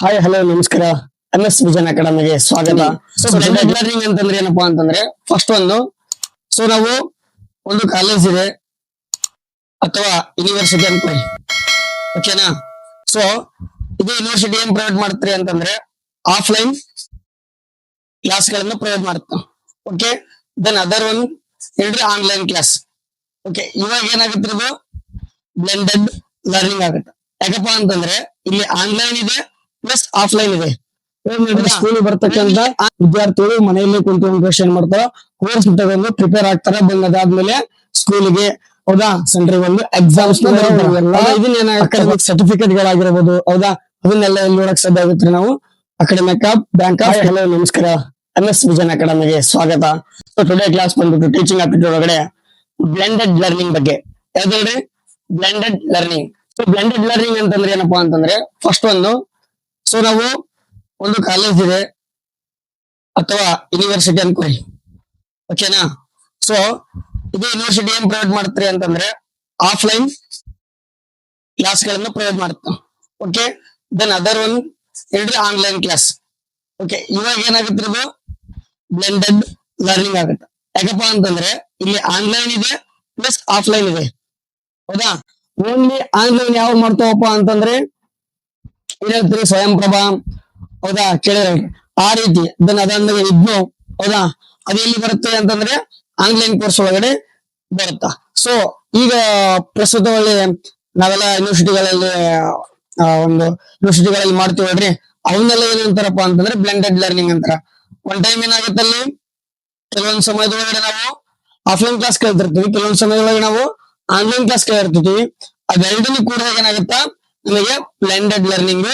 Hi hello ನಮಸ್ಕಾರ. MS vision ಅಕಾಡೆಮಿಗೆ ಸ್ವಾಗತ. So blended learning ಅಂತಂದ್ರೆ ಏನಪ್ಪಾ ಅಂತಂದ್ರೆ ಫಸ್ಟ್ ಸೊ ನಾವು ಒಂದು ಕಾಲೇಜ್ ಇದೆ ಅಥವಾ ಯೂನಿವರ್ಸಿಟಿ ಅನ್ಕೊಳ್ಳಿ, ಓಕೆನಾ. ಸೊ ಇದು ಯೂನಿವರ್ಸಿಟಿ ಏನ್ ಪ್ರೊವೈಡ್ ಮಾಡ್ತಾರೆ ಅಂತಂದ್ರೆ ಆಫ್ಲೈನ್ ಕ್ಲಾಸ್ ಗಳನ್ನು ಪ್ರೊವೈಡ್ ಮಾಡುತ್ತೆ. ಓಕೆ, ದೆನ್ ಅದರ್ ಒನ್ ಹೇಳ್ರಿ ಆನ್ಲೈನ್ ಕ್ಲಾಸ್. ಓಕೆ, ಇವಾಗ ಏನಾಗುತ್ತಿರೋದು ಬ್ಲೆಂಡೆಡ್ ಲರ್ನಿಂಗ್ ಆಗುತ್ತೆ. ಯಾಕಪ್ಪ ಅಂತಂದ್ರೆ ಇಲ್ಲಿ ಆನ್ಲೈನ್ ಇದೆ ಪ್ಲಸ್ ಆಫ್ಲೈನ್ ಇದೆ. ಸ್ಕೂಲ್ ಬರ್ತಕ್ಕಂತ ವಿದ್ಯಾರ್ಥಿಗಳು ಮನೆಯಲ್ಲೇ ಕುಂತು ಪ್ರಿಪರೇಷನ್ ಮಾಡ್ತಾರ, ಕೋರ್ಸ್ ತಗೊಂಡು ಪ್ರಿಪೇರ್ ಆಗ್ತಾರ. ಬಂದಾದ್ಮೇಲೆ ಸ್ಕೂಲ್ಗೆ ಹೌದಾ ಸೆಂಟ್ರಿಗೆ ಒಂದು ಎಕ್ಸಾಮ್ಸ್ ಇದನ್ನ ಅಕಾಡೆಮಿಕ್ ಸರ್ಟಿಫಿಕೇಟ್ ಗಳಾಗಿರ್ಬೋದು, ಹೌದಾ ಅದನ್ನೆಲ್ಲ ಎಲ್ಲಿ ನೋಡಕ್ ಸಾಧ್ಯ ಆಗುತ್ತೆ ನಾವು ಅಕಾಡೆಮಿಕ್ ಬ್ಯಾಂಕ್. ಹಲೋ ನಮಸ್ಕಾರ, MS ವಿಜನ್ ಅಕಾಡೆಮಿಗೆ ಸ್ವಾಗತ. ಸೊ ಟುಡೇ ಕ್ಲಾಸ್ ಬಂದ್ಬಿಟ್ಟು ಟೀಚಿಂಗ್ ಆಪ್ಟಿಟ್ಯೂಡ್ ಒಳಗಡೆ ಬ್ಲೆಂಡೆಡ್ ಲರ್ನಿಂಗ್ ಬಗ್ಗೆ. ಯಾವ್ದು blended learning. So blended learning ಅಂತಂದ್ರೆ ಏನಪ್ಪಾ ಅಂತಂದ್ರೆ ಫಸ್ಟ್ ಸೊ ನಾವು ಒಂದು ಕಾಲೇಜ್ ಇದೆ ಅಥವಾ ಯೂನಿವರ್ಸಿಟಿ ಅನ್ಕೊಳ್ಳಿ, ಓಕೆನಾ. ಸೊ ಇದು ಯೂನಿವರ್ಸಿಟಿ ಏನ್ ಪ್ರೊವೈಡ್ ಮಾಡ್ತಾರೆ ಅಂತಂದ್ರೆ ಆಫ್ಲೈನ್ ಕ್ಲಾಸ್ ಗಳನ್ನು ಪ್ರೊವೈಡ್ ಮಾಡುತ್ತೆ. ಓಕೆ, ದೆನ್ ಅದರ್ ಒನ್ ಹೇಳ್ರಿ ಆನ್ಲೈನ್ ಕ್ಲಾಸ್. ಓಕೆ, ಇವಾಗ ಏನಾಗುತ್ತಿರೋದು ಬ್ಲೆಂಡೆಡ್ ಲರ್ನಿಂಗ್ ಆಗುತ್ತೆ. ಯಾಕಪ್ಪ ಅಂತಂದ್ರೆ ಇಲ್ಲಿ ಆನ್ಲೈನ್ ಇದೆ ಪ್ಲಸ್ ಆಫ್ಲೈನ್ ಇದೆ, ಹೌದಾ. ಓನ್ಲಿ ಆನ್ಲೈನ್ ಯಾವ ಮಾಡ್ತಾವಪ್ಪ ಅಂತಂದ್ರೆ ಹೇಳ್ತೀರಿ ಸ್ವಯಂ ಪ್ರಭಾ, ಹೌದಾ ಕೇಳಿರ ಆ ರೀತಿ. ದೆನ್ ಅದಾದ್ಮೇಲೆ ಇದ್ನು, ಹೌದಾ ಅದು ಎಲ್ಲಿ ಬರುತ್ತೆ ಅಂತಂದ್ರೆ ಆನ್ಲೈನ್ ಕೋರ್ಸ್ ಒಳಗಡೆ ಬರುತ್ತಾ. ಸೊ ಈಗ ಪ್ರಸ್ತುತ ಒಳ್ಳೆ ನಾವೆಲ್ಲ ಯೂನಿವರ್ಸಿಟಿಗಳಲ್ಲಿ ಒಂದು ಯೂನಿವರ್ಸಿಟಿಗಳಲ್ಲಿ ಮಾಡ್ತೀವಿ ನೋಡ್ರಿ, ಅವನ್ನೆಲ್ಲ ಏನಂತಾರಪ್ಪ ಅಂತಂದ್ರೆ ಬ್ಲೆಂಡೆಡ್ ಲರ್ನಿಂಗ್ ಅಂತಾರ. ಒನ್ ಟೈಮ್ ಏನಾಗುತ್ತೆ ಅಲ್ಲಿ ಕೆಲವೊಂದ್ ಸಮಯದೊಳಗಡೆ ನಾವು ಆಫ್ಲೈನ್ ಕ್ಲಾಸ್ ಕೇಳ್ತಿರ್ತೀವಿ, ಕೆಲವೊಂದ್ ಸಮಯದೊಳಗೆ ನಾವು ಆನ್ಲೈನ್ ಕ್ಲಾಸ್ ಕೇಳಿರ್ತೀವಿ. ಅವೆರಡನ್ನು ಕೂಡ ಏನಾಗುತ್ತಾ ನಮಗೆ ಬ್ಲೆಂಡೆಡ್ ಲರ್ನಿಂಗ್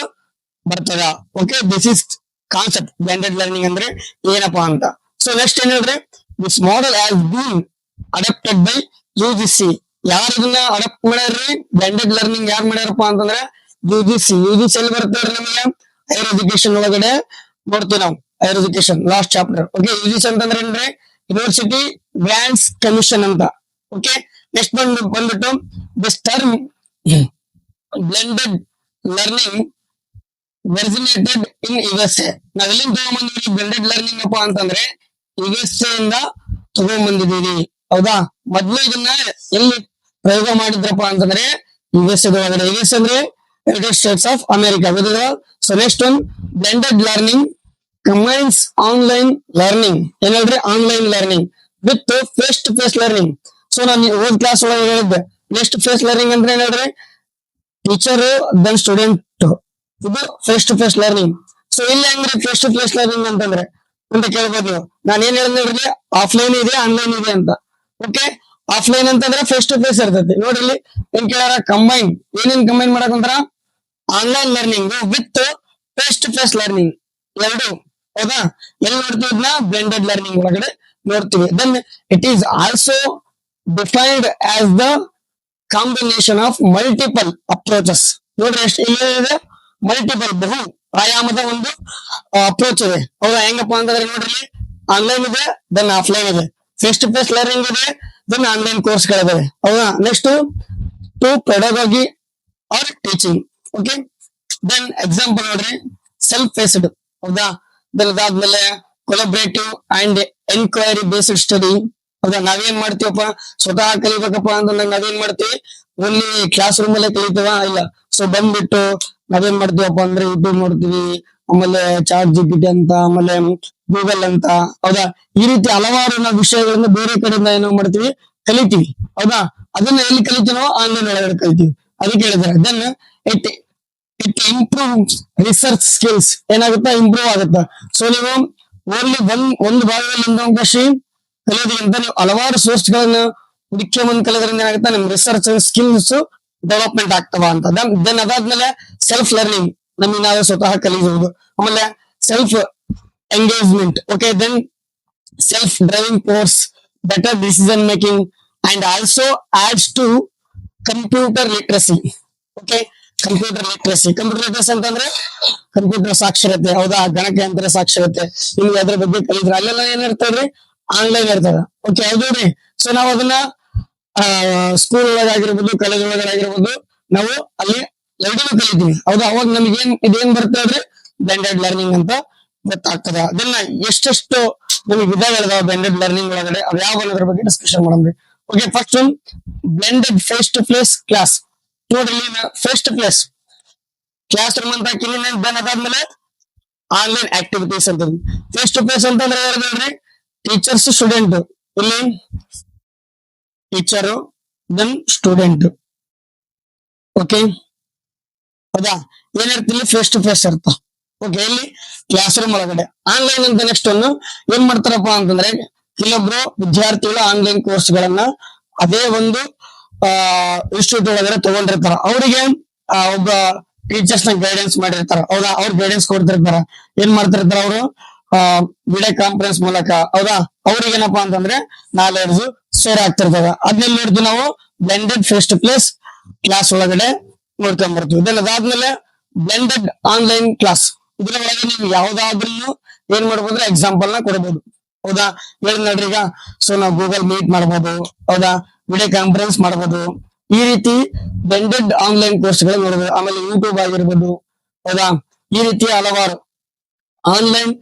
ಬರ್ತದ. Okay, this is concept blended learning ಅಂದ್ರೆ ಏನಪ್ಪಾ ಅಂತ. ಸೊ ನೆಕ್ಸ್ಟ್ ಏನ್ ಹೇಳ್ರಿ, this model has been adopted by UGC. ಯಾರು ಇದನ್ನ ಅಡಾಪ್ಟ್ ಮಾಡ್ಯಾರ್ರಿ ಬ್ಲೆಂಡೆಡ್ ಲರ್ನಿಂಗ್ ಯಾರು ಮಾಡ್ಯಾರಪ್ಪ ಅಂತಂದ್ರೆ UGC. UGC ಎಲ್ಲಿ ಬರ್ತಾರೆ ನಮಗೆ ಹೈಯರ್ ಎಜುಕೇಶನ್ ಒಳಗಡೆ ನೋಡ್ತೀವಿ ನಾವು, higher education last chapter. Okay, UGC ಅಂತಂದ್ರೆ ಏನ್ರಿ ಯೂನಿವರ್ಸಿಟಿ ಗ್ರಾಂಟ್ಸ್ ಕಮಿಷನ್ ಅಂತ. ಓಕೆ, ನೆಕ್ಸ್ಟ್ ಬಂದ್ಬಿಟ್ಟು this term blended learning originated in USA. ನಾವ್ ಎಲ್ಲಿಂದ ತಗೊಂಡ್ಬಂದಿವಿ ಬ್ಲೆಂಡೆಡ್ ಲರ್ನಿಂಗ್ ಅಪ್ಪ ಅಂತಂದ್ರೆ USA ಇಂದ ತಗೊಂಡ್ಬಂದಿದೀವಿ, ಹೌದಾ. ಮೊದ್ಲು ಇದನ್ನ ಎಲ್ಲಿ ಪ್ರಯೋಗ ಮಾಡಿದ್ರಪ್ಪ ಅಂತಂದ್ರೆ USA ಒಳಗಡೆ. US ಅಂದ್ರೆ United States of America. So next one blended learning combines online learning. ಏನ್ ಹೇಳ್ರಿ online learning with face to face learning. So ನಾನು ಓದ್ ಕ್ಲಾಸ್ ಒಳಗೆ ಹೇಳಿದ್ದೆ ನೆಕ್ಸ್ಟ್ ಫೇಸ್ ಲರ್ನಿಂಗ್ ಅಂದ್ರೆ ಏನ್ ಹೇಳ್ರಿ ಟೀಚರ್ ದೆನ್ ಸ್ಟೂಡೆಂಟ್, ಇದು face to face learning. So ಇಲ್ಲಿ ಹೆಂಗ್ರಿ ಫೇಸ್ ಟು ಫೇಸ್ ಲರ್ನಿಂಗ್ ಅಂತಂದ್ರೆ ಅಂತ ಕೇಳ್ಬೋದು ನೀವು. ನಾನು ಏನ್ ಹೇಳಿದ್ ನೋಡ್ರಿ ಆಫ್ಲೈನ್ ಇದೆ ಆನ್ಲೈನ್ ಇದೆ ಅಂತ. ಓಕೆ, ಆಫ್ಲೈನ್ ಅಂತಂದ್ರೆ ಫೇಸ್ ಟು ಫೇಸ್ ಇರ್ತೈತಿ. ನೋಡ್ರಿ ಏನ್ ಕೇಳಾರ ಕಂಬೈನ್, ಏನೇನ್ ಕಂಬೈನ್ ಮಾಡಕಂತಾರ online learning with face to face learning ಎರಡು, ಹೌದಾ. ಎಲ್ಲಿ ನೋಡ್ತೀವಿ ಇದನ್ನ ಬ್ಲೆಂಡೆಡ್ ಲರ್ನಿಂಗ್ ಒಳಗಡೆ ನೋಡ್ತೀವಿ. Then it is also defined as the combination of multiple approaches. ನೋಡ್ರಿ ಎಷ್ಟು ಇಲ್ಲಿ ಮಲ್ಟಿಪಲ್ ಬಹು ಆಯಾಮದ ಒಂದು ಅಪ್ರೋಚ್ ಇದೆ, ಹೌದಾ. ಹೆಂಗಪ್ಪ ಅಂತಂದ್ರೆ ನೋಡ್ರಿ ಆನ್ಲೈನ್ ಇದೆ ದೆನ್ ಆಫ್ಲೈನ್ ಇದೆ, ಫೇಸ್ ಟು ಫೇಸ್ ಲರ್ನಿಂಗ್ ಇದೆ ದೆನ್ ಆನ್ಲೈನ್ ಕೋರ್ಸ್ ಗಳಿದಾವೆ, ಹೌದಾ. Next to pedagogy or teaching. Okay, then example ನೋಡ್ರಿ ಸೆಲ್ಫ್ ಬೇಸ್ಡ್, ಹೌದಾ. ದೆನ್ ಅದಾದ್ಮೇಲೆ collaborative and enquiry based study, ಹೌದಾ. ನಾವೇನ್ ಮಾಡ್ತೀವಪ್ಪ ಸ್ವತಃ ಕಲಿಬೇಕಪ್ಪ ಅಂತಂದಾಗ ನಾವೇನ್ ಮಾಡ್ತೀವಿ ಓನ್ಲಿ ಕ್ಲಾಸ್ ರೂಮ್ ಅಲ್ಲೇ ಕಲಿತೀವ ಇಲ್ಲ. ಸೊ ಬಂದ್ಬಿಟ್ಟು ನಾವೇನ್ ಮಾಡ್ತೀವಪ್ಪ ಅಂದ್ರೆ ಯೂಟ್ಯೂಬ್ ನೋಡ್ತೀವಿ, ಆಮೇಲೆ ಚಾಟ್ GPT ಅಂತ, ಆಮೇಲೆ ಗೂಗಲ್ ಅಂತ, ಹೌದಾ. ಈ ರೀತಿ ಹಲವಾರು ನಾವು ವಿಷಯಗಳನ್ನ ಬೇರೆ ಕಡೆಯಿಂದ ಏನೋ ಮಾಡ್ತೀವಿ ಕಲಿತೀವಿ, ಹೌದಾ. ಅದನ್ನ ಎಲ್ಲಿ ಕಲಿತೀನೋ ಆನ್ಲೈನ್ ಒಳಗಡೆ ಕಲಿತೀವಿ. ಅದಕ್ಕೆ ಹೇಳಿದಾರೆ then it improve research skills. ಏನಾಗುತ್ತಾ ಇಂಪ್ರೂವ್ ಆಗುತ್ತಾ. ಸೊ ನೀವು ಓನ್ಲಿ ಒಂದು ಭಾಗದಲ್ಲಿ ಇಂದೊಂದು ಕಲಿಯೋದಕ್ಕಿಂತ ನೀವು ಹಲವಾರು ಸೋರ್ಸ್ ಗಳನ್ನ ಹುಡುಕಿ ಬಂದ್ ಕಲಿಯೋದ್ರಿಂದ ಏನಾಗುತ್ತೆ ನಿಮ್ ರಿಸರ್ಚ್ ಸ್ಕಿಲ್ಸ್ ಡೆವಲಪ್ಮೆಂಟ್ ಆಗ್ತವ ಅಂತ. ದೆನ್ ಅದಾದ್ಮೇಲೆ ಸೆಲ್ಫ್ ಲರ್ನಿಂಗ್, ನಮಗೆ ನಾವೇ ಸ್ವತಃ ಕಲಿಬಹುದು. ಆಮೇಲೆ self engagement, okay. Then self driving course, better decision making and also adds to computer literacy. Okay, computer literacy ಅಂತಂದ್ರೆ ಕಂಪ್ಯೂಟರ್ ಸಾಕ್ಷರತೆ, ಹೌದಾ. ಗಣಕಯಂತ್ರ ಸಾಕ್ಷರತೆ, ನಿಮ್ಗೆ ಅದ್ರ ಬಗ್ಗೆ ಕಲಿದ್ರೆ ಅಲ್ಲೆಲ್ಲ ಏನ್ ಇರ್ತದ್ರಿ ಆನ್ಲೈನ್ ಇರ್ತದ. ಓಕೆ, ಹೌದು. ಸೊ ನಾವ್ ಅದನ್ನ ಸ್ಕೂಲ್ ಒಳಗಾಗಿರ್ಬೋದು ಕಾಲೇಜ್ ಒಳಗಾಗಿರ್ಬೋದು ನಾವು ಅಲ್ಲಿ ಎರಡನ್ನೂ ಕಲಿತೀವಿ, ಹೌದಾ. ಅವಾಗ ನಮ್ಗೆ ಇದೇನ್ ಬರ್ತದ್ರಿ ಬ್ಲೆಂಡೆಡ್ ಲರ್ನಿಂಗ್ ಅಂತ ಗೊತ್ತಾಗ್ತದೆ. ಅದನ್ನ ಎಷ್ಟೆಷ್ಟು ನಿಮಗೆ ವಿಧಗಳಿದಾವೆ ಬ್ಲೆಂಡೆಡ್ ಲರ್ನಿಂಗ್ ಒಳಗಡೆ ಅವ್ ಯಾವ ಅನ್ನೋದ್ರ ಬಗ್ಗೆ ಡಿಸ್ಕಷನ್ ಮಾಡಮ್ರಿ. Okay, first one blended face to face class. ನೋಡ್ರಿ face to face classroom ಅಂತ ಹಾಕಿನಿ. ದೆನ್ ಅದಾದ್ಮೇಲೆ ಆನ್ಲೈನ್ ಆಕ್ಟಿವಿಟೀಸ್ ಅಂತ. ಫೇಸ್ ಟು ಫೇಸ್ ಅಂತಂದ್ರೆ ಹೇಳ್ರಿ ಟೀಚರ್ಸ್ ಸ್ಟೂಡೆಂಟ್, ಇಲ್ಲಿ ಟೀಚರು ದೆನ್ ಸ್ಟೂಡೆಂಟ್. ಓಕೆ, ಹೌದಾ, ಏನಿರ್ತಿಲ್ಲ ಫೇಸ್ ಟು ಫೇಸ್ ಇರ್ತ. ಓಕೆ, ಇಲ್ಲಿ ಕ್ಲಾಸ್ ರೂಮ್ ಒಳಗಡೆ. ಆನ್ಲೈನ್ ಅಂತ ನೆಕ್ಸ್ಟ್ ಒಂದು ಏನ್ ಮಾಡ್ತಾರಪ್ಪ ಅಂತಂದ್ರೆ ಕೆಲವೊಬ್ರು ವಿದ್ಯಾರ್ಥಿಗಳು ಆನ್ಲೈನ್ ಕೋರ್ಸ್ ಗಳನ್ನ ಅದೇ ಒಂದು ಇನ್ಸ್ಟಿಟ್ಯೂಟ್ ಒಳಗಡೆ ತಗೊಂಡಿರ್ತಾರ. ಅವರಿಗೆ ಒಬ್ಬ ಟೀಚರ್ಸ್ ನ ಗೈಡೆನ್ಸ್ ಮಾಡಿರ್ತಾರ. ಹೌದಾ, ಅವ್ರ ಗೈಡೆನ್ಸ್ ಕೊಡ್ತಿರ್ತಾರ. ಏನ್ ಮಾಡ್ತಿರ್ತಾರ ಅವರು ವಿಡಿಯೋ ಕಾನ್ಫರೆನ್ಸ್ ಮೂಲಕ. ಹೌದಾ, ಅವ್ರಿಗೆ ಏನಪ್ಪಾ ಅಂತಂದ್ರೆ ನಾಲೆಡ್ಜ್ ಶೇರ್ ಆಗ್ತಿರ್ತದ. ಅದನ್ನೆಲ್ಲ ನೋಡ್ತೀವಿ ನಾವು blended face to face class ಒಳಗಡೆ ನೋಡ್ಕೊಂಡ್ ಬರ್ತೀವಿ. ಇದೆಲ್ಲ ಅದಾದ್ಮೇಲೆ ಬ್ಲೆಂಡೆಡ್ ಆನ್ಲೈನ್ ಕ್ಲಾಸ್. ಇದ್ರೊಳಗೆ ನೀವು ಯಾವ್ದಾದ್ರು ಏನ್ ಮಾಡ್ಬೋದು ಎಕ್ಸಾಂಪಲ್ ನ ಕೊಡಬಹುದು. ಹೌದಾ, ಹೇಳಿ ನೋಡ್ರಿ ಈಗ. ಸೊ ನಾವು ಗೂಗಲ್ ಮೀಟ್ ಮಾಡ್ಬೋದು. ಹೌದಾ, ವಿಡಿಯೋ ಕಾನ್ಫರೆನ್ಸ್ ಮಾಡ್ಬೋದು. ಈ ರೀತಿ ಬ್ಲೆಂಡೆಡ್ ಆನ್ಲೈನ್ ಕೋರ್ಸ್ ಗಳು ನೋಡಬಹುದು. ಆಮೇಲೆ ಯೂಟ್ಯೂಬ್ ಆಗಿರ್ಬೋದು. ಹೌದಾ, ಈ ರೀತಿ ಹಲವಾರು ಆನ್ಲೈನ್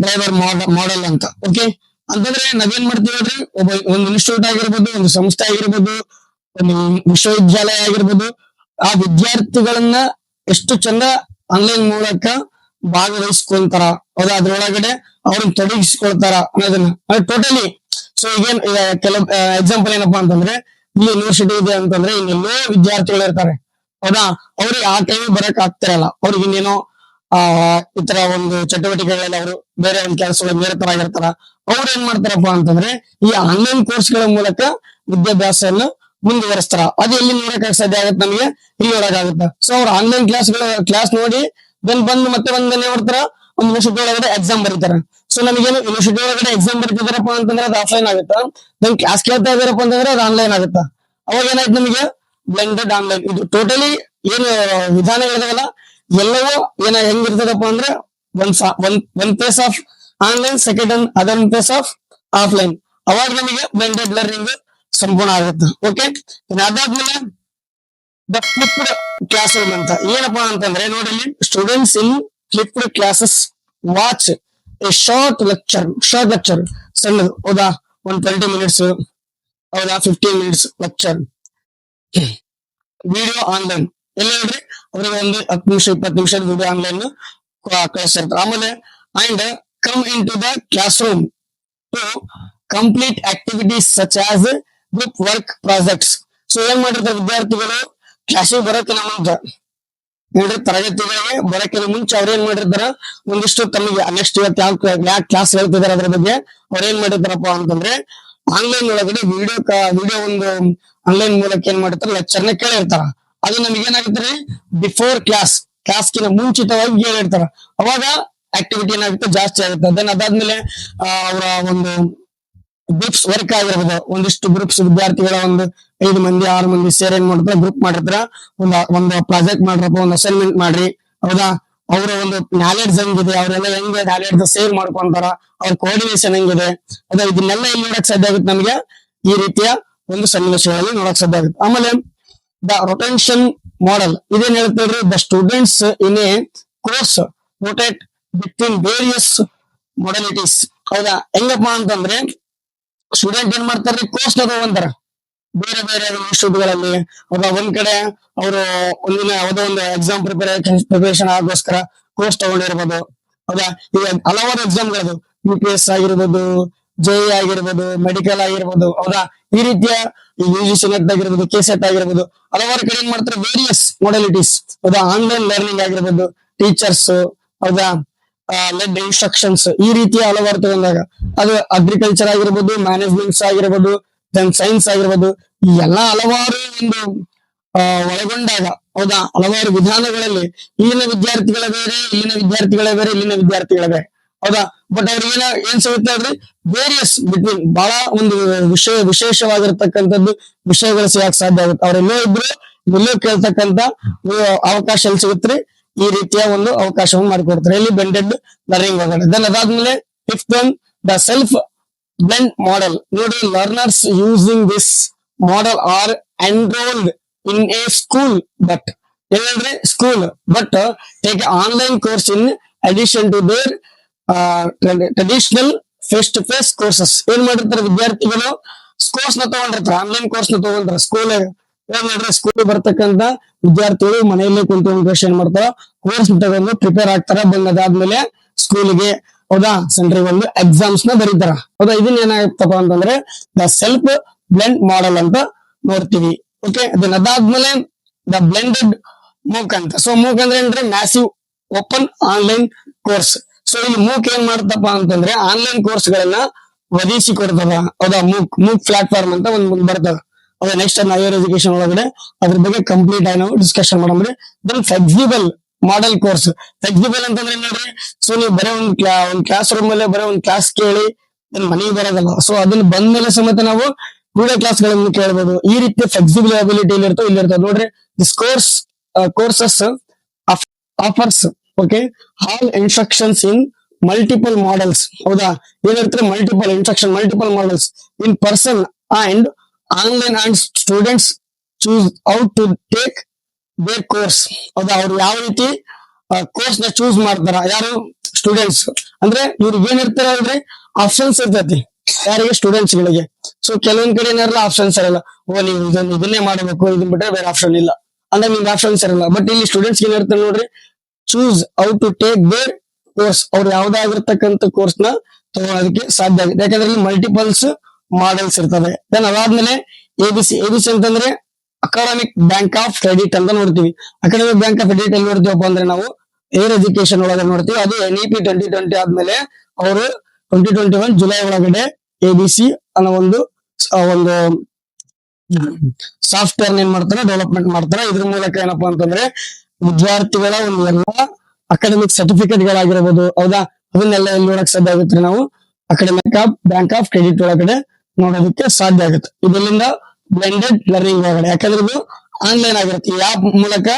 ಡ್ರೈವರ್ ಮಾಡೆಲ್ ಅಂತ. ಓಕೆ, ಅಂತಂದ್ರೆ ನಾವೇನ್ ಮಾಡ್ತೀವಿ ನೋಡ್ರಿ, ಒಂದು ಇನ್ಸ್ಟಿಟ್ಯೂಟ್ ಆಗಿರ್ಬೋದು, ಒಂದು ಸಂಸ್ಥೆ ಆಗಿರ್ಬೋದು, ಒಂದು ವಿಶ್ವವಿದ್ಯಾಲಯ ಆಗಿರ್ಬೋದು, ಆ ವಿದ್ಯಾರ್ಥಿಗಳನ್ನ ಎಷ್ಟು ಚಂದ ಆನ್ಲೈನ್ ಮೂಲಕ ಭಾಗವಹಿಸ್ಕೊಂತಾರ. ಹೌದಾ, ಅದ್ರೊಳಗಡೆ ಅವ್ರನ್ನ ತೊಡಗಿಸ್ಕೊಳ್ತಾರ ಅನ್ನೋದನ್ನ ಟೋಟಲಿ. ಸೊ ಈಗೇನ್ ಕೆಲವು ಎಕ್ಸಾಂಪಲ್ ಏನಪ್ಪಾ ಅಂತಂದ್ರೆ ಇಲ್ಲಿ ಯೂನಿವರ್ಸಿಟಿ ಇದೆ ಅಂತಂದ್ರೆ ಇನ್ನೆಲ್ಲೋ ವಿದ್ಯಾರ್ಥಿಗಳು ಇರ್ತಾರೆ. ಹೌದಾ, ಅವ್ರಿಗೆ ಆ ಟೈಮ್ ಬರಕ್ ಆಗ್ತಿರಲ್ಲ. ಅವ್ರಿಗೆ ಇನ್ನೇನೋ ಈ ತರ ಒಂದು ಚಟುವಟಿಕೆಗಳಲ್ಲಿ ಅವರು ಬೇರೆ ಒಂದು ಕೆಲಸಗಳು ನಿರತರಾಗಿರ್ತಾರ. ಅವ್ರು ಏನ್ ಮಾಡ್ತಾರಪ್ಪ ಅಂತಂದ್ರೆ ಈ ಆನ್ಲೈನ್ ಕೋರ್ಸ್ ಗಳ ಮೂಲಕ ವಿದ್ಯಾಭ್ಯಾಸವನ್ನು ಮುಂದುವರಿಸ್ತಾರ. ಅದು ಎಲ್ಲಿ ನೋಡಕ್ ಸಾಧ್ಯ ಆಗುತ್ತೆ, ನಮಗೆ ಇಲ್ಲಿ ನೋಡಕ್ಕಾಗುತ್ತೆ. ಸೊ ಅವ್ರು ಆನ್ಲೈನ್ ಕ್ಲಾಸ್ ನೋಡಿ ದೆನ್ ಬಂದು ಮತ್ತೆ ಒಂದನ್ನೇ ಮಾಡ್ತಾರ, ಒಂದು ಯೂನಿವರ್ಸಿಟಿ ಒಳಗಡೆ ಎಕ್ಸಾಮ್ ಬರೀತಾರ. ಸೊ ನಮಗೇನು ಯೂನಿವರ್ಸಿಟಿ ಒಳಗಡೆ ಎಕ್ಸಾಮ್ ಬರೀತಿದಾರಪ್ಪ ಅಂತಂದ್ರೆ ಅದು ಆಫ್ಲೈನ್ ಆಗುತ್ತಾ, ದೆನ್ ಕ್ಲಾಸ್ ಕೇಳ್ತಾ ಇದಾರಪ್ಪ ಅಂತಂದ್ರೆ ಅದು ಆನ್ಲೈನ್ ಆಗುತ್ತಾ. ಅವಾಗ ಏನಾಯ್ತು ನಮಗೆ ಬ್ಲೆಂಡೆಡ್ ಆನ್ಲೈನ್. ಇದು ಟೋಟಲಿ ಏನು ವಿಧಾನಗಳಿದಾವಲ್ಲ ಎಲ್ಲವೂ ಹೆಂಗಿರ್ತದಪ್ಪ ಅಂದ್ರೆ ಒಂದ್ face of online, second other face of offline. ಅವಾಗ ನಮಗೆ ಬ್ಲೆಂಡೆಡ್ ಲರ್ನಿಂಗ್ ಸಂಪೂರ್ಣ ಆಗುತ್ತೆ. ಓಕೆ, ಅದಾದ್ಮೇಲೆ ದ ಫ್ಲಿಪ್ಡ್ ಕ್ಲಾಸ್ ರೂಮ್ ಅಂತ. ಏನಪ್ಪಾ ಅಂತಂದ್ರೆ ನೋಡಿ, students in flipped classes watch A short lecture ಸಣ್ಣದು. ಹೌದಾ, 20 ಮಿನಿಟ್ಸ್. ಹೌದಾ, 15 ಮಿನಿಟ್ಸ್ ಲೆಕ್ಚರ್ ವಿಡಿಯೋ ಆನ್ಲೈನ್. ಎಲ್ಲ ಹೇಳ್ರಿ ಅವ್ರಿಗೆ ಒಂದು 10 ನಿಮಿಷ 20 ನಿಮಿಷದ ವಿಡಿಯೋ ಆನ್ಲೈನ್ ಕಳಿಸಿರ್ತಾರೆ. ಆಮೇಲೆ and come in to the classroom to complete activities such as group work projects. So ಏನ್ ಮಾಡಿರ್ತಾರೆ ವಿದ್ಯಾರ್ಥಿಗಳು ಕ್ಲಾಸಿಗೆ ಬರೋಕಿನ ಮುಂಚೆ, ನೋಡ್ರಿ ತರಗತಿಗಳಿಗೆ ಬರೋಕಿನ ಮುಂಚೆ ಅವ್ರ ಏನ್ ಮಾಡಿರ್ತಾರ ಒಂದಿಷ್ಟು ತಮಗೆ ನೆಕ್ಸ್ಟ್ ಇವತ್ತು ಯಾವ ಕ್ಲಾಸ್ ಹೇಳ್ತಿದಾರೆ ಅದ್ರ ಬಗ್ಗೆ ಅವ್ರ ಏನ್ ಮಾಡಿರ್ತಾರಪ್ಪ ಅಂತಂದ್ರೆ ಆನ್ಲೈನ್ ಒಳಗಡೆ ವಿಡಿಯೋ ಒಂದು ಆನ್ಲೈನ್ ಮೂಲಕ ಏನ್ ಮಾಡಿರ್ತಾರೆ ಲೆಕ್ಚರ್ನ ಕೇಳಿರ್ತಾರ. ಅದು ನಮ್ಗೆ ಏನಾಗುತ್ತೆ ಬಿಫೋರ್ ಕ್ಲಾಸ್ಗಿನ ಮುಂಚಿತವಾಗಿ ಹೇಳಿರ್ತಾರ. ಅವಾಗ ಆಕ್ಟಿವಿಟಿ ಏನಾಗುತ್ತೆ ಜಾಸ್ತಿ ಆಗುತ್ತೆ. ದೆನ್ ಅದಾದ್ಮೇಲೆ ಅವರ ಒಂದು ಗ್ರೂಪ್ಸ್ ವರ್ಕ್ ಆಗಿರ್ಬೋದು. ಒಂದಿಷ್ಟು ಗ್ರೂಪ್ಸ್ ವಿದ್ಯಾರ್ಥಿಗಳ ಒಂದು 5 ಮಂದಿ 6 ಮಂದಿ ಸೇರಿ ಏನ್ ಮಾಡ್ತಾರೆ ಗ್ರೂಪ್ ಮಾಡಿರ್ತಾರ. ಒಂದು ಪ್ರಾಜೆಕ್ಟ್ ಮಾಡ್ರಪ್ಪ, ಒಂದು ಅಸೈನ್ಮೆಂಟ್ ಮಾಡ್ರಿ. ಹೌದಾ, ಅವರ ಒಂದು ನಾಲೆಡ್ಜ್ ಹೆಂಗಿದೆ, ಅವರೆಲ್ಲ ಹೆಂಗೆ ನಾಲೆಡ್ಜ್ ಸೇವ್ ಮಾಡ್ಕೊಂತಾರ, ಅವ್ರ ಕೋಆರ್ಡಿನೇಷನ್ ಹೆಂಗಿದೆ, ಅದ ಇದನ್ನೆಲ್ಲ ಇಲ್ಲಿ ನೋಡಕ್ ಸಾಧ್ಯ ಆಗುತ್ತೆ ನಮ್ಗೆ ಈ ರೀತಿಯ ಒಂದು ಸನ್ನಿವೇಶಗಳಲ್ಲಿ ನೋಡಕ್ ಸಾಧ್ಯ ಆಗುತ್ತೆ. ಆಮೇಲೆ ದ ರೊಟೇಷನ್ ಮಾಡೆಲ್ ಇದೇನ್ ಹೇಳ್ತೇವ್ರಿ, the students in a course rotate between various modalities. ಹೌದಾ, ಹೆಂಗಪ್ಪ ಅಂತಂದ್ರೆ ಸ್ಟೂಡೆಂಟ್ ಏನ್ ಮಾಡ್ತಾರ್ರಿ ಕೋರ್ಸ್ ತಗೊಂತಾರ ಬೇರೆ ಬೇರೆ ಇನ್ಸ್ಟಿಟ್ಯೂಟ್ಗಳಲ್ಲಿ. ಒಂದ್ ಕಡೆ ಅವರು ಒಂದಿನ ಯಾವುದೋ ಒಂದು ಎಕ್ಸಾಮ್ ಪ್ರಿಪರೇಷನ್ ಆಗೋಸ್ಕರ ಕೋರ್ಸ್ ತಗೊಂಡಿರ್ಬೋದು. ಹೌದಾ, ಈಗ ಹಲವಾರು ಎಕ್ಸಾಮ್ಗಳು UPS ಆಗಿರ್ಬೋದು, JE ಆಗಿರ್ಬೋದು, ಮೆಡಿಕಲ್ ಆಗಿರ್ಬೋದು. ಹೌದಾ, ಈ ರೀತಿಯ UGC ನೆಟ್ ಆಗಿರ್ಬೋದು, KCET ಆಗಿರ್ಬೋದು, ಹಲವಾರು ಕಡೆ ಏನ್ ಮಾಡ್ತಾರೆ ವೇರಿಯಸ್ ಮೊಡಲಿಟೀಸ್. ಹೌದಾ, ಆನ್ಲೈನ್ ಲರ್ನಿಂಗ್ ಆಗಿರ್ಬೋದು, ಟೀಚರ್ಸ್. ಹೌದಾ, ಲೆಡ್ ಇನ್ಸ್ಟ್ರಕ್ಷನ್ಸ್, ಈ ರೀತಿಯ ಹಲವಾರು ತಗೊಂಡಾಗ ಅದು ಅಗ್ರಿಕಲ್ಚರ್ ಆಗಿರ್ಬೋದು, ಮ್ಯಾನೇಜ್ಮೆಂಟ್ಸ್ ಆಗಿರ್ಬೋದು, ದೆನ್ ಸೈನ್ಸ್ ಆಗಿರ್ಬೋದು, ಈ ಎಲ್ಲಾ ಹಲವಾರು ಒಂದು ಒಳಗೊಂಡಾಗ ಹೌದಾ ಹಲವಾರು ವಿಧಾನಗಳಲ್ಲಿ ಇಲ್ಲಿನ ವಿದ್ಯಾರ್ಥಿಗಳೇ ಬೇರೆ, ಇಲ್ಲಿನ ವಿದ್ಯಾರ್ಥಿಗಳೇ ಬೇರೆ, ಇಲ್ಲಿನ ವಿದ್ಯಾರ್ಥಿಗಳೇ ಬೇರೆ. ಹೌದಾ, ಬಟ್ ಅವ್ರಿಗೆ ಏನ್ ಸಿಗುತ್ತೆ ಅಂದ್ರೆ ವೇರಿಯಸ್ ಬಿಟ್ವೀನ್ ಬಹಳ ಒಂದು ವಿಶೇಷವಾಗಿರ್ತಕ್ಕಂಥದ್ದು ವಿಷಯಗಳು ಸಿಗಕ್ ಸಾಧ್ಯ ಆಗುತ್ತೆ. ಅವ್ರೆಲ್ಲೋ ಇದ್ರು ಎಲ್ಲೋ ಕೇಳ್ತಕ್ಕಂತ ಅವಕಾಶ ಎಲ್ಲಿ ಸಿಗುತ್ತೆ, ಈ ರೀತಿಯ ಒಂದು ಅವಕಾಶವನ್ನು ಮಾಡಿಕೊಡ್ತಾರೆ ಇಲ್ಲಿ ಬ್ಲೆಂಡೆಡ್ ಲರ್ನಿಂಗ್ ಒಳಗಡೆ. ದೆನ್ ಅದಾದ್ಮೇಲೆ fifth one the self blend model. ನೋಡಿ, learners using this model are enrolled in a school but ಏನಂದ್ರೆ school but take online course in addition to their traditional face to face courses. ಏನ್ ಮಾಡಿರ್ತಾರೆ ವಿದ್ಯಾರ್ಥಿಗಳು course ನ ತಗೊಂಡಿರ್ತಾರೆ, online course ನ ತಗೊಂಡ್ರೆ school ಏನ್ ಮಾಡ್ರೆ ಸ್ಕೂಲ್ ಬರ್ತಕ್ಕಂತ ವಿದ್ಯಾರ್ಥಿಗಳು ಮನೆಯಲ್ಲೇ ಕುಂತು ಏನ್ ಮಾಡ್ತಾರ ಕೋರ್ಸ್ ತಗೊಂಡು ಪ್ರಿಪೇರ್ ಆಗ್ತಾರ. ಬಂದಾದ್ಮೇಲೆ ಸ್ಕೂಲ್ಗೆ ಹೌದಾ ಸೆಂಟ್ರಿಗೆ ಒಂದು ಎಕ್ಸಾಮ್ಸ್ ನ ಬರೀತಾರ. ಹೌದಾ ಇದನ್ನ ಏನಾಗುತ್ತಪ್ಪ ಅಂತಂದ್ರೆ ದ ಸೆಲ್ಫ್ ಬ್ಲೆಂಡ್ ಮಾಡಲ್ ಅಂತ ನೋಡ್ತೀವಿ. ಓಕೆ ಅದಾದ್ಮೇಲೆ ದ ಬ್ಲೆಂಡೆಡ್ ಮೂಕ್ ಅಂತ. ಸೊ ಮೂಕ್ ಅಂದ್ರೆ ಏನ್ರಿ massive open online course. So ಇಲ್ಲಿ ಮೂಕ್ ಏನ್ ಮಾಡ್ತಪ್ಪ ಅಂತಂದ್ರೆ ಆನ್ಲೈನ್ ಕೋರ್ಸ್ ಗಳನ್ನ ಒದಗಿಸಿ ಕೊಡ್ತದ. ಹೌದಾ ಮೂಕ್ ಪ್ಲಾಟ್ಫಾರ್ಮ್ ಅಂತ ಒಂದ್ ಬರ್ತದ. ಹೌದಾ ನೆಕ್ಸ್ಟ್ ಹೈಯರ್ ಎಜುಕೇಶನ್ ಒಳಗಡೆ ಅದ್ರ ಬಗ್ಗೆ ಕಂಪ್ಲೀಟ್ ಆಗಿ ನಾವು ಡಿಸ್ಕಷನ್ ಮಾಡಮ್ರಿ. Then flexible model course. Flexible ಅಂತಂದ್ರೆ ನೋಡ್ರಿ, ಸೊ ನೀವು ಬರೀ ಒಂದ್ ಕ್ಲಾಸ್ ರೂಮ್ ಅಲ್ಲೇ ಬರೀ ಒಂದ್ ಕ್ಲಾಸ್ ಕೇಳಿ ಮನೆಗೆ ಬರೋದಲ್ಲ. ಸೊ ಅದನ್ನ ಬಂದ್ಮೇಲೆ ಸಮೇತ ನಾವು ವಿಡಿಯೋ ಕ್ಲಾಸ್ ಗಳನ್ನು ಕೇಳಬಹುದು. ಈ ರೀತಿ ಫ್ಲೆಕ್ಸಿಬಲ್ ಅಬಿಲಿಟಿ ಇಲ್ಲಿರ್ತವೆ ನೋಡ್ರಿ. This courses offers okay all instructions in multiple models. ಹೌದಾ ಏನಿರ್ತಾರೆ multiple instruction multiple models in person and online and students choose out to take their course. ಹೌದಾ ಅವ್ರು ಯಾವ ರೀತಿ ಕೋರ್ಸ್ ನ ಚೂಸ್ ಮಾಡ್ತಾರ, ಯಾರು ಸ್ಟೂಡೆಂಟ್ಸ್ ಅಂದ್ರೆ ಇವ್ರಿಗೆ ಏನಿರ್ತಾರ ಅಂದ್ರೆ ಆಪ್ಷನ್ಸ್ ಇರ್ತೈತಿ ಯಾರಿಗೆ ಸ್ಟೂಡೆಂಟ್ಸ್ ಗಳಿಗೆ. ಸೊ ಕೆಲವೊಂದ್ ಕಡೆ ಏನಾರಲ್ಲ ಆಪ್ಷನ್ಸ್ ಇರಲ್ಲ. ನೀವು ಇದನ್ನೇ ಮಾಡಬೇಕು, ಇದನ್ ಬಿಟ್ರೆ ಬೇರೆ ಆಪ್ಷನ್ ಇಲ್ಲ ಅಂದ್ರೆ ನಿಮ್ಗೆ ಆಪ್ಷನ್ಸ್ ಇರಲ್ಲ. ಬಟ್ ಇಲ್ಲಿ ಸ್ಟೂಡೆಂಟ್ಸ್ ಏನಿರ್ತಾರೆ ನೋಡ್ರಿ, ಚೂಸ್ ಔ ಟು ಟೇಕ್ ದೇರ್ ಕೋರ್ಸ್. ಅವ್ರು ಯಾವ್ದಾಗಿರ್ತಕ್ಕಂಥ ಕೋರ್ಸ್ ನ ತಗೊಳೋದಕ್ಕೆ ಸಾಧ್ಯ ಆಗಿದೆ, ಯಾಕಂದ್ರೆ ಇಲ್ಲಿ ಮಲ್ಟಿಪಲ್ಸ್ ಮಾಡೆಲ್ಸ್ ಇರ್ತವೆ. ದೆನ್ ಅದಾದ್ಮೇಲೆ ಎಬಿಸಿ ಅಂತಂದ್ರೆ ಅಕಾಡೆಮಿಕ್ ಬ್ಯಾಂಕ್ ಆಫ್ ಕ್ರೆಡಿಟ್ ಅಂತ ನೋಡ್ತೀವಿ. ಅಕಾಡೆಮಿಕ್ ಬ್ಯಾಂಕ್ ಆಫ್ ಕ್ರೆಡಿಟ್ ಎಲ್ಲಿ ನೋಡ್ತೀವಪ್ಪ ಅಂದ್ರೆ ನಾವು ಏರ್ ಎಜುಕೇಶನ್ ಒಳಗೆ ನೋಡ್ತೀವಿ. ಅದು NEP 2020 ಆದ್ಮೇಲೆ ಅವರು 2021 ಜುಲೈ ಒಳಗಡೆ ಎಬಿಸಿ ಅನ್ನೋ ಒಂದು ಸಾಫ್ಟ್ವೇರ್ ಏನ್ ಮಾಡ್ತಾರೆ ಡೆವಲಪ್ಮೆಂಟ್ ಮಾಡ್ತಾರೆ. ಇದ್ರ ಮೂಲಕ ಏನಪ್ಪಾ ಅಂತಂದ್ರೆ ವಿದ್ಯಾರ್ಥಿಗಳ ಒಂದು ಎಲ್ಲಾ ಅಕಾಡೆಮಿಕ್ ಸರ್ಟಿಫಿಕೇಟ್ ಗಳಾಗಿರ್ಬೋದು ಹೌದಾ ಅದನ್ನೆಲ್ಲ ಎಲ್ಲಿ ನೋಡಕ್ ಸಾಧ್ಯ ಆಗುತ್ತೆ, ನಾವು ಅಕಾಡೆಮಿಕ್ ಬ್ಯಾಂಕ್ ಆಫ್ ಕ್ರೆಡಿಟ್ ಒಳಗಡೆ ನೋಡೋದಕ್ಕೆ ಸಾಧ್ಯ ಆಗುತ್ತೆ. ಇದರಿಂದ ಬ್ಲೆಂಡೆಡ್ ಲರ್ನಿಂಗ್ ಒಳಗಡೆ, ಯಾಕಂದ್ರೆ ಇದು ಆನ್ಲೈನ್ ಆಗಿರುತ್ತೆ. ಈ ಆಪ್ ಮೂಲಕ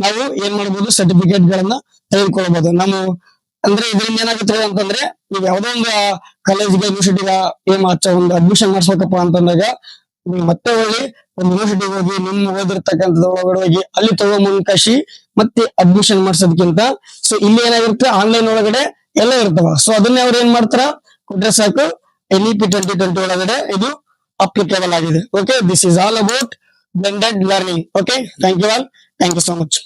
ನಾವು ಏನ್ ಮಾಡಬಹುದು ಸರ್ಟಿಫಿಕೇಟ್ ಗಳನ್ನ ತೆಗೆದುಕೊಳ್ಬಹುದು. ನಾವು ಅಂದ್ರೆ ಇದರಿಂದ ಏನಾಗುತ್ತೆ ಅಂತಂದ್ರೆ ನೀವು ಯಾವ್ದೋ ಒಂದು ಕಾಲೇಜ್ಗೆ ಯೂನಿವರ್ಸಿಟಿಗ ಒಂದು ಅಡ್ಮಿಷನ್ ಮಾಡ್ಸ್ಬೇಕಪ್ಪ ಅಂತಂದಾಗ ನೀವು ಮತ್ತೆ ಹೋಗಿ ಒಂದು ಯೂನಿವರ್ಸಿಟಿಗೆ ಹೋಗಿ ನಿಮ್ಮ ಓದಿರ್ತಕ್ಕಂಥದ್ದು ಒಳಗಡೆ ಹೋಗಿ ಅಲ್ಲಿ ತಗೋ ಮುಂಕಶಿ ಮತ್ತೆ ಅಡ್ಮಿಷನ್ ಮಾಡ್ಸೋದಕ್ಕಿಂತ ಸೊ ಇಲ್ಲಿ ಏನಾಗಿರುತ್ತೆ ಆನ್ಲೈನ್ ಒಳಗಡೆ ಎಲ್ಲ ಇರ್ತವ. ಸೊ ಅದನ್ನೇ ಅವ್ರು ಏನ್ ಮಾಡ್ತಾರ ಕೊಟ್ರೆ ಸಾಕು NEP 2020 ಒಳಗಡೆ ಇದು ಅಪ್ಲಿಕೇಬಲ್ ಆಗಿದೆ. Okay this is all about blended learning. Okay thank you all, thank you so much.